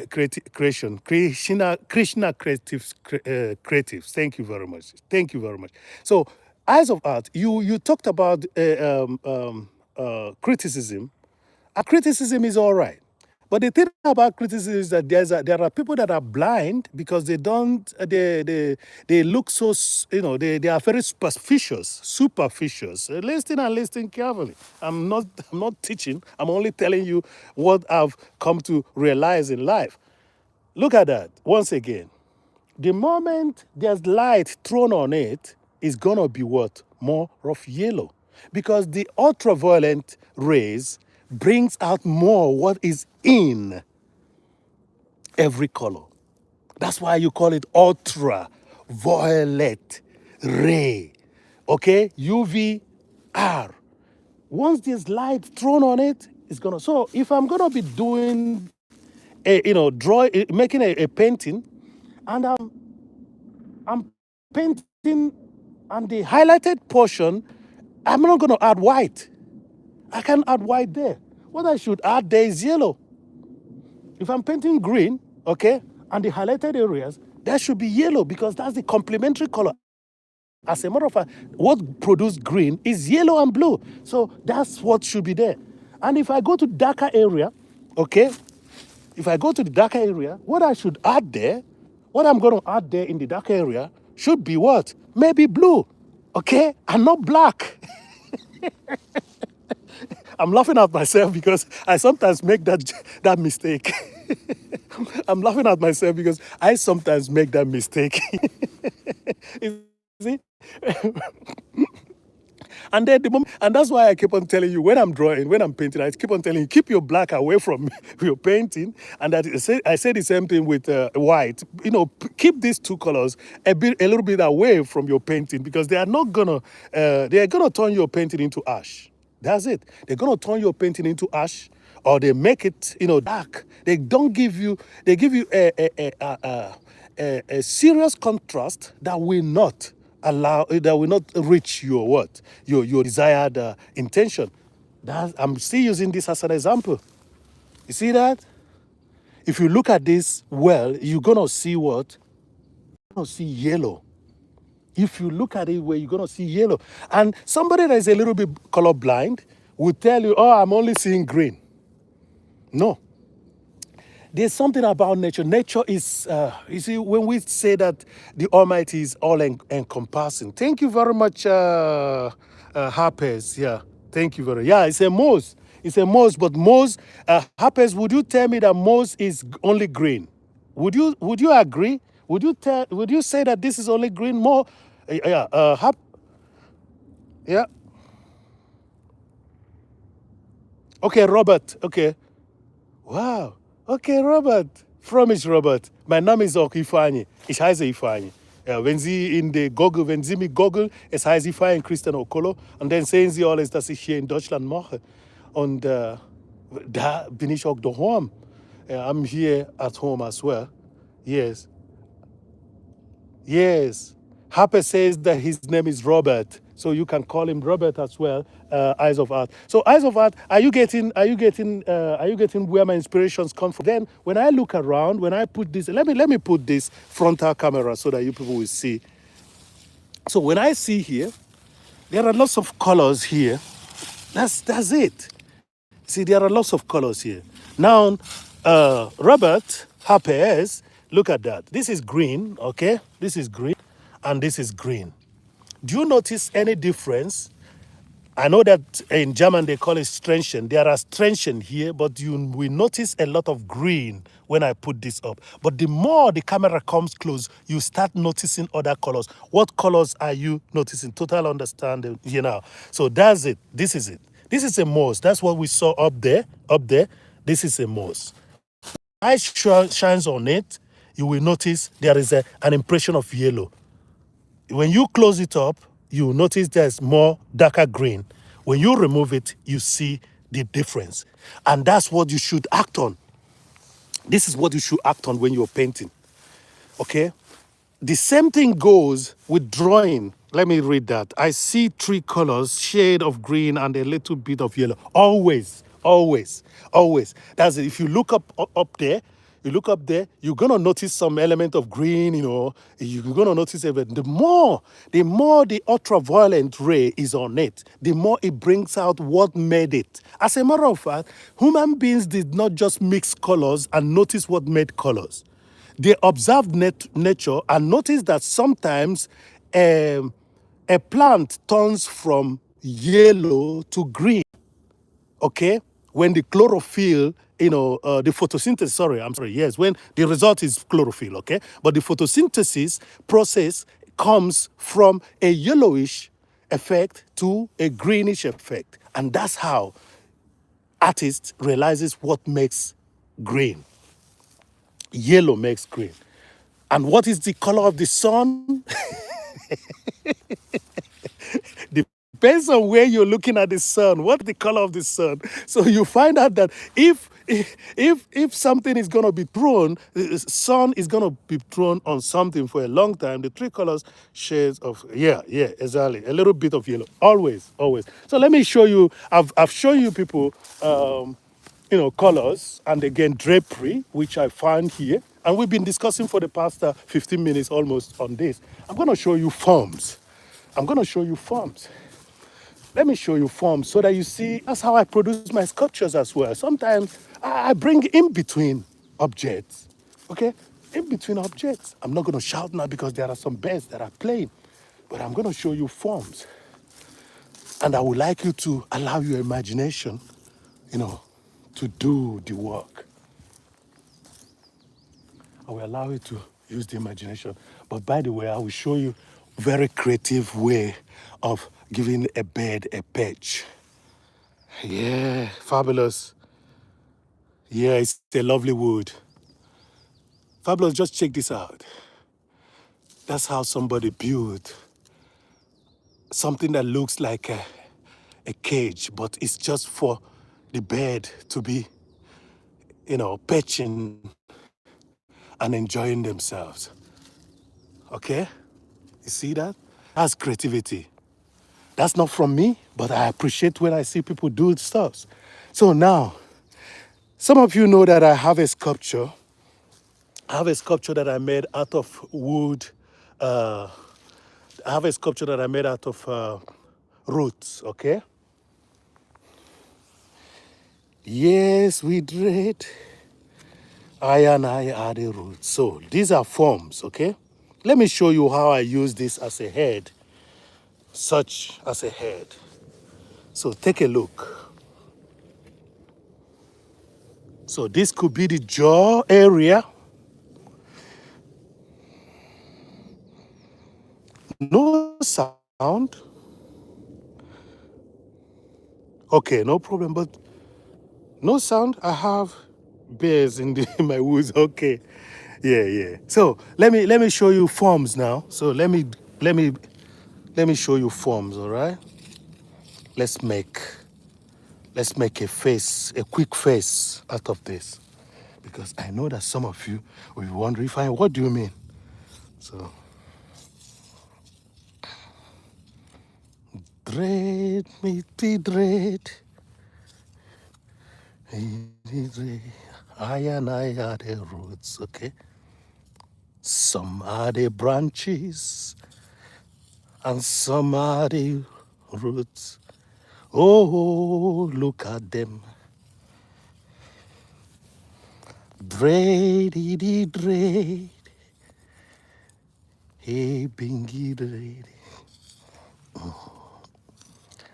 A: Creatives. Thank you very much. Thank you very much. So, Eyes of Art, you talked about criticism. Criticism is all right. But the thing about criticism is that there are people that are blind because they don't they look so they are very superficious. Listen carefully. I'm not teaching. I'm only telling you what I've come to realize in life. Look at that once again. The moment there's light thrown on it, it's gonna be what? More of yellow. Because the ultraviolet rays brings out more what is in every color. That's why you call it ultraviolet ray. Okay? UVR. Once there's light thrown on it, it's gonna. So if I'm gonna be doing making a painting, and I'm painting on the highlighted portion, I'm not going to add white. I can add white there. What I should add there is yellow. If I'm painting green, okay, and the highlighted areas, that should be yellow because that's the complementary color. As a matter of fact, what produced green is yellow and blue. So that's what should be there. And if I go to darker area, okay, if I go to the darker area, what I should add there, what I'm going to add there in the darker area should be what? Maybe blue, okay, and not black. I'm laughing at myself because I sometimes make that mistake. I'm laughing at myself because I sometimes make that mistake. You see? And then and that's why I keep on telling you when I'm drawing, when I'm painting, I keep on telling you, keep your black away from your painting. And I say the same thing with white. Keep these two colors a little bit away from your painting because they are gonna turn your painting into ash. That's it. They're gonna turn your painting into ash, or they make it, dark. They give you a serious contrast that will not that will not reach your what? Your desired intention. I'm still using this as an example. You see that? If you look at this well, you're gonna see what? You're gonna see yellow. If you look at it where you're gonna see yellow. And somebody that is a little bit colorblind will tell you, oh, I'm only seeing green. No. There's something about nature. Nature is, you see, when we say that the Almighty is all encompassing. Thank you very much, Harpers. Yeah, thank you very much. Yeah, it's a mouse. It's a mouse, but mouse, Harpers, would you tell me that mouse is only green? Would you agree? Would you say that this is only green? More, yeah, yeah. Okay, Robert. Okay. Wow. Okay, Robert. Promise, Robert. Mein Name ist auch Ifeanyi. Ich heiße Ifeanyi. Ja, wenn Sie wenn Sie mich Google, es heißt Ifeanyi Christian Okolo, und dann sehen Sie alles, was ich hier in Deutschland mache. Und da bin ich auch daheim. I'm here at home as well. Yes. Yes. Harper says that his name is Robert, so you can call him Robert as well. Eyes of Art. So Eyes of Art, are you getting where my inspirations come from? Then when I look around, when I put this, let me put this frontal camera so that you people will see. So when I see here, there are lots of colors here. That's it. See, there are lots of colors here. Now, Robert Harper's, look at that. This is green, okay? This is green, and this is green. Do you notice any difference? I know that in German they call it Strähnchen. There are Strähnchen here, but you will notice a lot of green when I put this up. But the more the camera comes close, you start noticing other colors. What colors are you noticing? Total understanding, So that's it. This is it. This is a moss. That's what we saw up there. Up there. This is a moss. Light shines on it, you will notice there is an impression of yellow. When you close it up, you notice there's more darker green. When you remove it, you see the difference. And that's what you should act on. This is what you should act on when you're painting. Okay? The same thing goes with drawing. Let me read that. I see 3 colors, shade of green and a little bit of yellow. Always, always, always. That's it. If you look up there, you're gonna notice some element of green, you're gonna notice it. The more the ultraviolet ray is on it, the more it brings out what made it. As a matter of fact, human beings did not just mix colors and notice what made colors. They observed nature and noticed that sometimes a plant turns from yellow to green. Okay, when the chlorophyll, the photosynthesis, yes, when the result is chlorophyll, okay, but the photosynthesis process comes from a yellowish effect to a greenish effect, and that's how artist realizes what makes green. Yellow makes green. And what is the color of the sun? Depends on where you're looking at the sun. What's the color of the sun? So you find out that if something is going to be thrown, the sun is going to be thrown on something for a long time. The 3 colors, shades of, yeah, exactly. A little bit of yellow. Always, always. So let me show you. I've shown you people, colors and again drapery, which I found here. And we've been discussing for the past 15 minutes almost on this. I'm going to show you forms. Let me show you forms so that you see that's how I produce my sculptures as well. Sometimes I bring in between objects, okay? In between objects. I'm not going to shout now because there are some birds that are playing, but I'm going to show you forms. And I would like you to allow your imagination, to do the work. I will allow you to use the imagination. But by the way, I will show you a very creative way of giving a bird a perch. Yeah, fabulous. Yeah, it's a lovely wood. Fabulous, just check this out. That's how somebody built something that looks like a cage, but it's just for the bird to be, perching and enjoying themselves. Okay? You see that? That's creativity. That's not from me, but I appreciate when I see people do stuff. So now, some of you know that I have a sculpture. I have a sculpture that I made out of wood. I have a sculpture that I made out of roots, okay? Yes, we did. I and I are the roots. So these are forms, okay? Let me show you how I use this as a head, such as a head. So take a look. So this could be the jaw area. No sound. Okay, no problem, but no sound. I have bears in, in my woods. Okay. Yeah. So let me show you forms now. So let me show you forms, all right? Let's make a face, a quick face out of this. Because I know that some of you will be wondering, what do you mean? So dread me dread. I and I are the roots, okay? Some are the branches and some are the roots. Oh, look at them. Dready dread. Hey, bingy dread.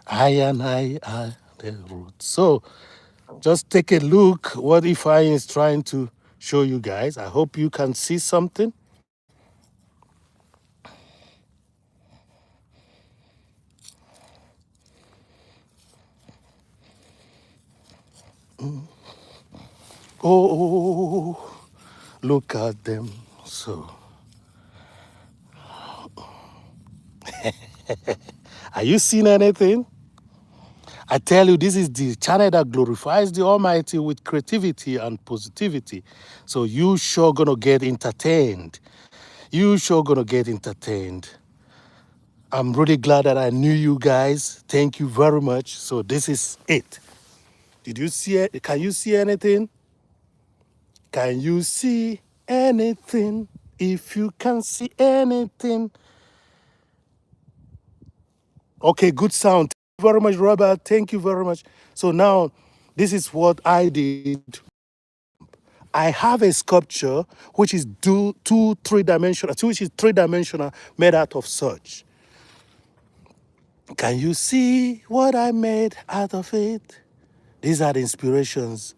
A: I and I are the roots. So just take a look what Ifeanyi is trying to show you guys. I hope you can see something. Oh, look at them. So, are you seeing anything? I tell you, this is the channel that glorifies the Almighty with creativity and positivity. So you sure gonna get entertained. You sure gonna get entertained. I'm really glad that I knew you guys. Thank you very much. So this is it. Did you see it? Can you see anything? Can you see anything? If you can see anything. Okay, good sound. Thank you very much, Robert. Thank you very much. So now, this is what I did. I have a sculpture which is three-dimensional, which is three-dimensional, made out of such. Can you see what I made out of it? These are the inspirations.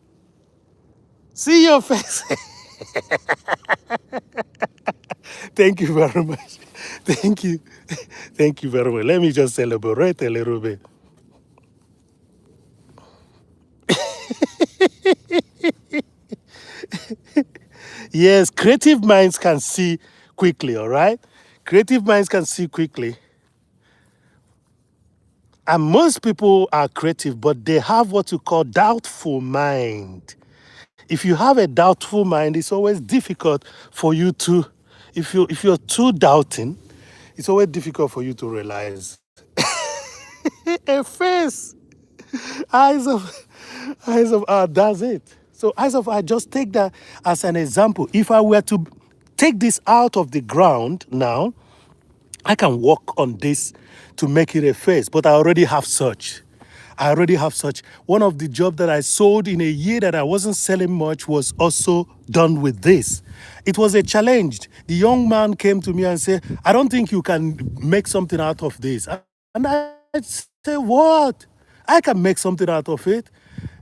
A: See your face. Thank you very much. Thank you. Thank you very much. Let me just celebrate a little bit. Yes, creative minds can see quickly, all right? Creative minds can see quickly. And most people are creative, but they have what you call doubtful mind. If you have a doubtful mind, it's always difficult for you to, if you're too doubting, it's always difficult for you to realize. A face, eyes of art, that's it. So eyes of art, just take that as an example. If I were to take this out of the ground now, I can work on this to make it a face, but I already have such. I already have such. One of the jobs that I sold in a year that I wasn't selling much was also done with this. It was a challenge. The young man came to me and said, I don't think you can make something out of this. And I said, what? I can make something out of it.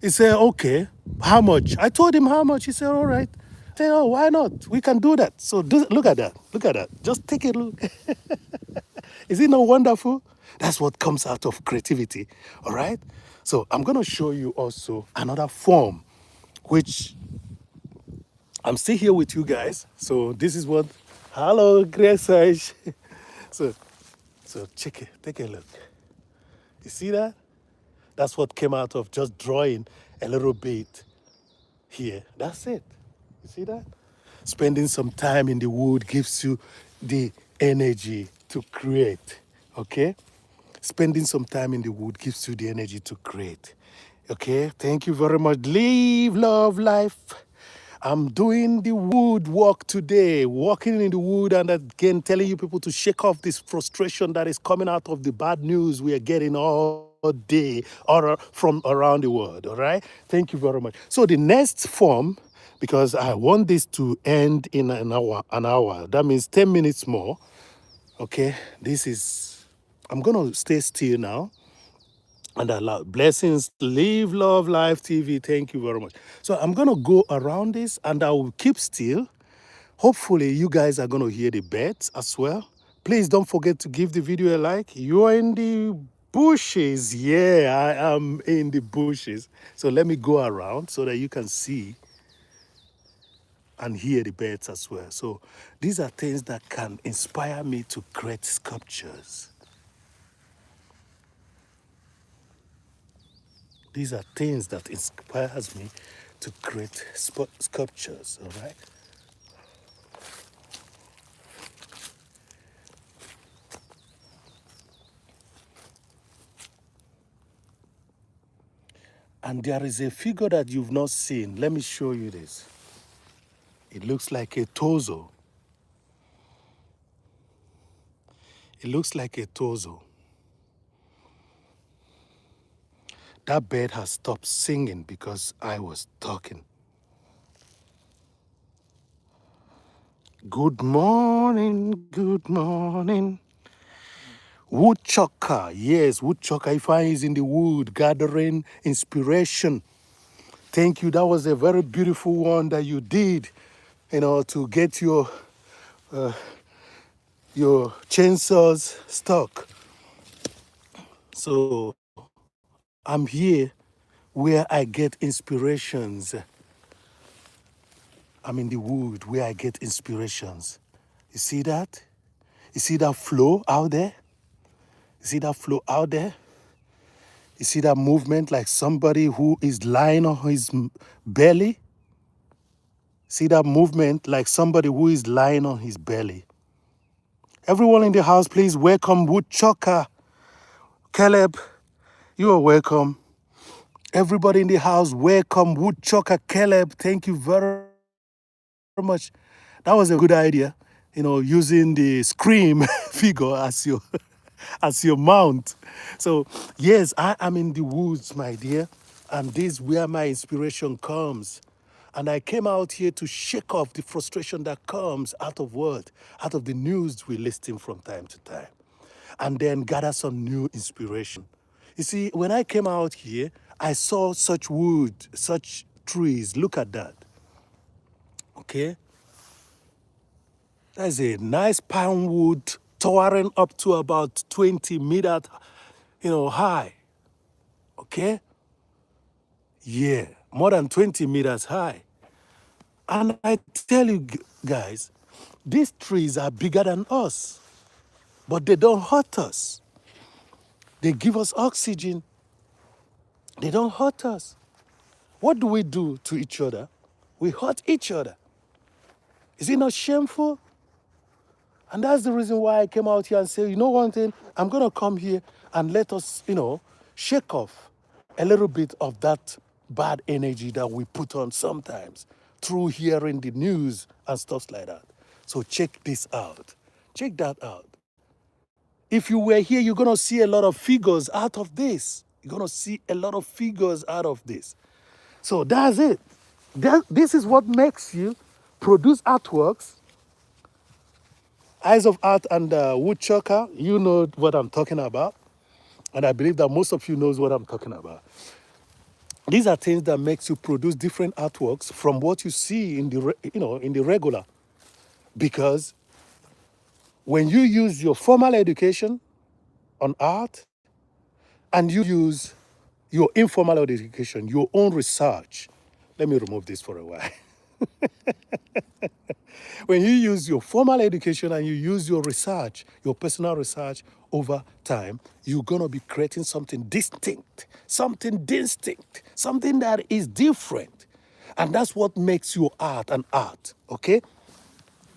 A: He said, okay, how much? I told him how much. He said, all right. I said, oh, why not? We can do that. So look at that. Look at that. Just take a look. Is it not wonderful? That's what comes out of creativity, all right? So I'm going to show you also another form, which I'm still here with you guys. So this is what, hello, Grace. so, so check it, take a look. You see that? That's what came out of just drawing a little bit here. That's it. You see that? Spending some time in the wood gives you the energy to create, okay? Spending some time in the wood gives you the energy to create. Okay, thank you very much. Live, love, life. I'm doing the wood work today, walking in the wood, and again telling you people to shake off this frustration that is coming out of the bad news we are getting all day or from around the world. All right, thank you very much. So the next form, because I want this to end in an hour. That means 10 minutes more. Okay, this is. I'm gonna stay still now and allow blessings. Live, love, life TV. Thank you very much. So I'm gonna go around this and I will keep still. Hopefully, you guys are gonna hear the birds as well. Please don't forget to give the video a like. You are in the bushes. Yeah, I am in the bushes. So let me go around so that you can see and hear the birds as well. So these are things that can inspire me to create sculptures. These are things that inspires me to create sculptures, all right? And there is a figure that you've not seen. Let me show you this. It looks like a torso. It looks like a torso. That bird has stopped singing because I was talking. Good morning, good morning. Woodchucker, yes, woodchucker. Ifeanyickool is in the wood gathering inspiration. Thank you. That was a very beautiful one that you did, to get your chainsaws stuck. So I'm here where I get inspirations. I'm in the wood where I get inspirations. You see that? You see that flow out there? You see that flow out there? You see that movement like somebody who is lying on his belly? See that movement like somebody who is lying on his belly. Everyone in the house, please welcome Woodchucker. Caleb, you are welcome. Everybody in the house, welcome Woodchucker Caleb. Thank you very much. That was a good idea, using the scream figure as your mount. So yes, I am in the woods, my dear, and this is where my inspiration comes. And I came out here to shake off the frustration that comes out of what? Out of the news we listen from time to time. And then gather some new inspiration. You see, when I came out here, I saw such wood, such trees. Look at that. Okay? That's a nice pine wood towering up to about 20 meters, high. Okay? Yeah, more than 20 meters high. And I tell you guys, these trees are bigger than us, but they don't hurt us. They give us oxygen. They don't hurt us. What do we do to each other? We hurt each other. Is it not shameful? And that's the reason why I came out here and say, you know one thing, I'm going to come here and let us, shake off a little bit of that bad energy that we put on sometimes through hearing the news and stuff like that. So check this out. Check that out. If you were here, you're going to see a lot of figures out of this. You're going to see a lot of figures out of this. So that's it. This is what makes you produce artworks. Eyes of Art and Woodchucker, you know what I'm talking about. And I believe that most of you knows what I'm talking about. These are things that makes you produce different artworks from what you see in the regular. Because when you use your formal education on art and you use your informal education, your own research. Let me remove this for a while. When you use your formal education and you use your research, your personal research over time, you're going to be creating something distinct, something that is different. And that's what makes your art an art, okay?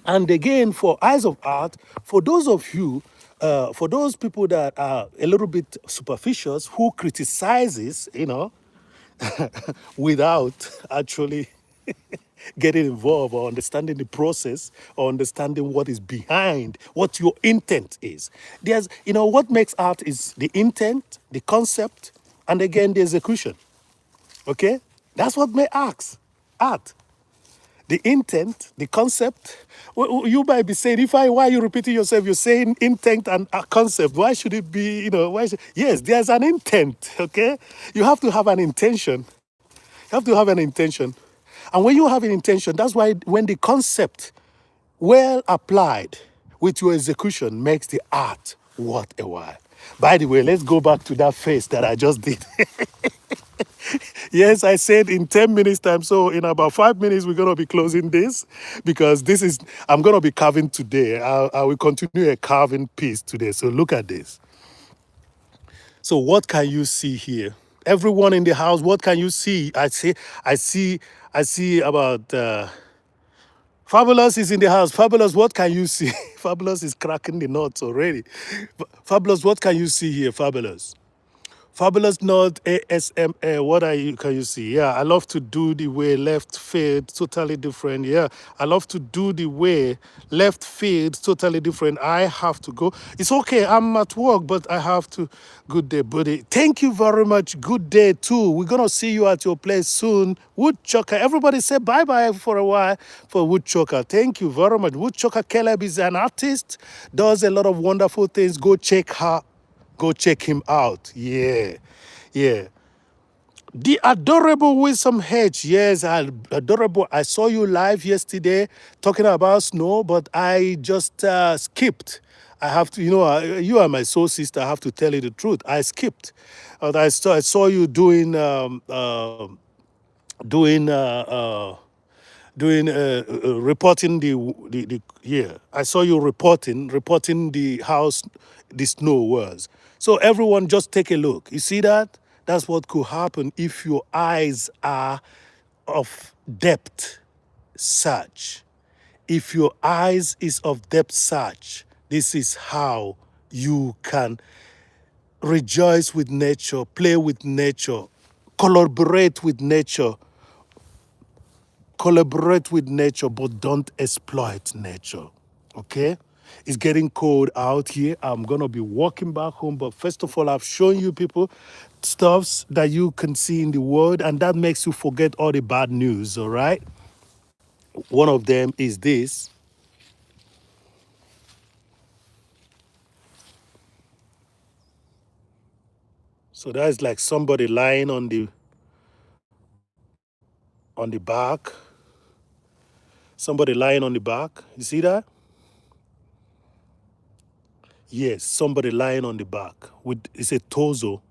A: And again, for Eyes of Art, for those of you, for those people that are a little bit superficial, who criticizes, without actually getting involved or understanding the process or understanding what is behind what your intent is. What makes art is the intent, the concept, and again the execution. Okay, that's what makes art. The intent, the concept. You might be saying, why are you repeating yourself? You're saying intent and a concept. Why should it be, yes, there's an intent, okay? You have to have an intention. You have to have an intention. And when you have an intention, that's why when the concept, well applied with your execution, makes the art worth a while. By the way, let's go back to that face that I just did. Yes, I said in 10 minutes time. So in about 5 minutes, we're going to be closing this because I'm going to be carving today. I will continue a carving piece today. So look at this. So what can you see here? Everyone in the house, what can you see? I see about Fabulous is in the house. Fabulous, what can you see? Fabulous is cracking the nuts already. Fabulous, what can you see here? Fabulous. Fabulous Node ASMR. What can you see? Yeah, I love to do the way left field, totally different. Yeah, I love to do the way left field, totally different. I have to go. It's okay. I'm at work, but I have to. Good day, buddy. Thank you very much. Good day too. We're gonna see you at your place soon. Woodchucker. Everybody say bye bye for a while for Woodchucker. Thank you very much. Woodchucker Caleb is an artist. Does a lot of wonderful things. Go check her. Go check him out. Yeah. Yeah. The adorable Wisdom Hedge. Yes, adorable. I saw you live yesterday talking about snow, but I just skipped. I have to, you are my soul sister. I have to tell you the truth. I skipped. I saw you doing reporting the yeah. I saw you reporting the house the snow was. So everyone just take a look. You see that? That's what could happen if your eyes are of depth search. If your eyes is of depth search, this is how you can rejoice with nature, play with nature, collaborate with nature, collaborate with nature, but don't exploit nature. Okay? It's getting cold out here. I'm gonna be walking back home, but first of all, I've shown you people stuffs that you can see in the world, and that makes you forget all the bad news. All right? One of them is this. So that is like somebody lying on the back. Somebody lying on the back. You see that? Yes, somebody lying on the back. It's a torso.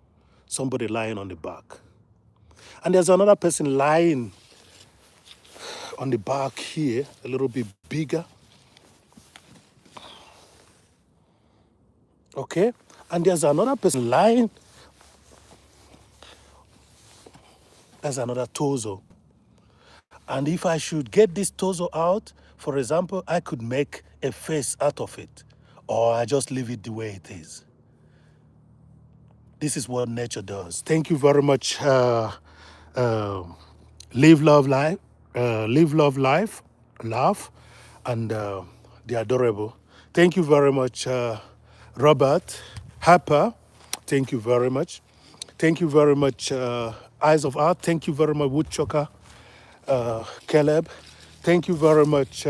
A: Somebody lying on the back. And there's another person lying on the back here, a little bit bigger. Okay? And there's another person lying. There's another torso. And if I should get this torso out, for example, I could make a face out of it. Or I just leave it the way it is. This is what nature does. Thank you very much. Live, love, life. Live, love, life. Laugh. And the adorable. Thank you very much, Robert Harper. Thank you very much. Thank you very much, Eyes of Art. Thank you very much, Woodchucker Caleb. Thank you very much,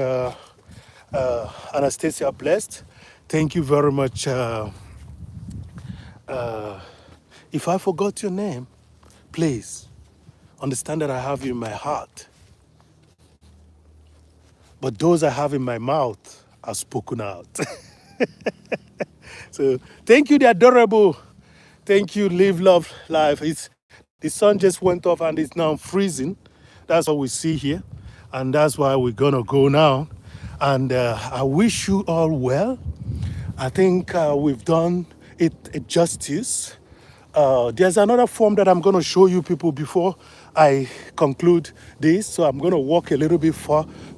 A: Anastasia Blessed. Thank you very much. If I forgot your name, please understand that I have you in my heart. But those I have in my mouth are spoken out. So thank you, the adorable. Thank you, live, love, life. The sun just went off and it's now freezing. That's what we see here. And that's why we're going to go now. And I wish you all well. I think we've done it justice. There's another form that I'm going to show you people before I conclude this. So I'm going to walk a little bit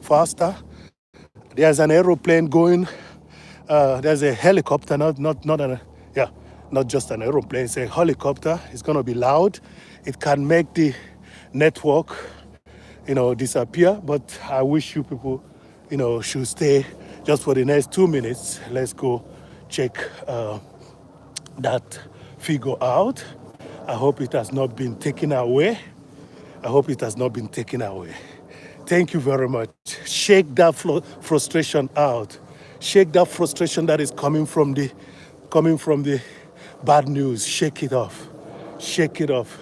A: faster. There's an aeroplane going. There's a helicopter, not just an aeroplane. It's a helicopter. It's gonna be loud. It can make the network, disappear. But I wish you people, should stay just for the next 2 minutes. Let's go check that figure out. I hope it has not been taken away. I hope it has not been taken away. Thank you very much. Shake that frustration out. Shake that frustration that is coming from the bad news. Shake it off. Shake it off.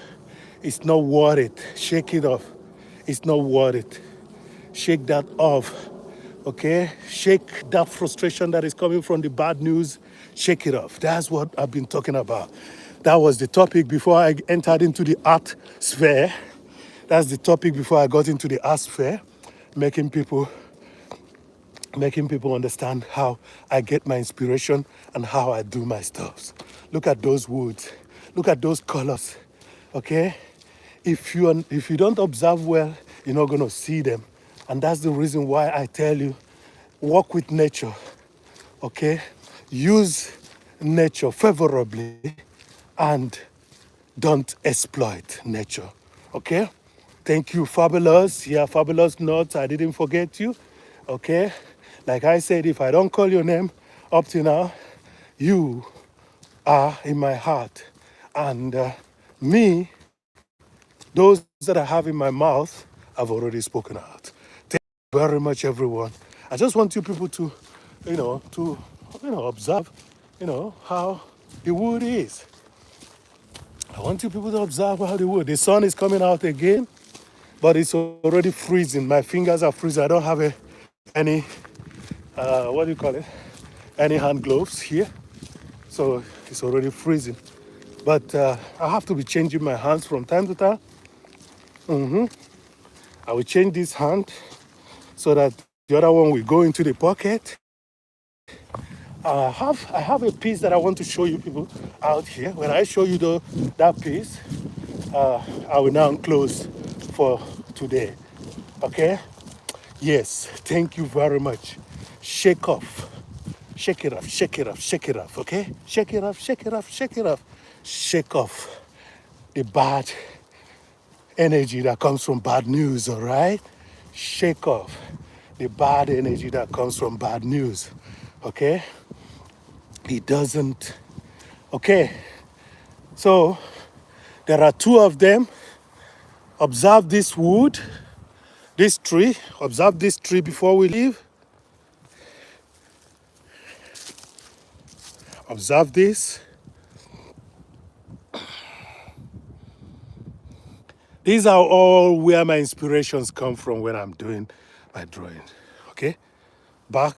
A: It's not worth it. Shake it off. It's not worth it. Shake that off. Okay? Shake that frustration that is coming from the bad news. Shake it off. That's what I've been talking about. That was the topic before I entered into the art sphere. That's the topic before I got into the art sphere, making people understand how I get my inspiration and how I do my stuff. Look at those woods. Look at those colors. Okay? If you don't observe well, you're not going to see them. And that's the reason why I tell you, work with nature. Okay? Use nature favorably and don't exploit nature. Okay? Thank you, Fabulous. Yeah, Fabulous Nuts. I didn't forget you. Okay? Like I said, if I don't call your name up to now, you are in my heart. And me, those that I have in my mouth, I've already spoken out. Thank you very much, everyone. I just want you people to, observe, how the wood is. I want you people to observe how the wood. The sun is coming out again, but it's already freezing. My fingers are freezing. I don't have any, what do you call it? Any hand gloves here. So it's already freezing. But I have to be changing my hands from time to time. I will change this hand so that the other one will go into the pocket. I have a piece that I want to show you people out here. When I show you that piece, I will now close for today. Okay? Yes, thank you very much. Shake off. Shake it off, shake it off, shake it off, okay? Shake it off, shake it off, shake it off. Shake off the bad energy that comes from bad news, all right? Shake off the bad energy that comes from bad news, okay? It doesn't. Okay, so there are two of them. Observe this wood, this tree. Observe this tree before we leave. Observe this. These are all where my inspirations come from when I'm doing my drawing. Okay? Back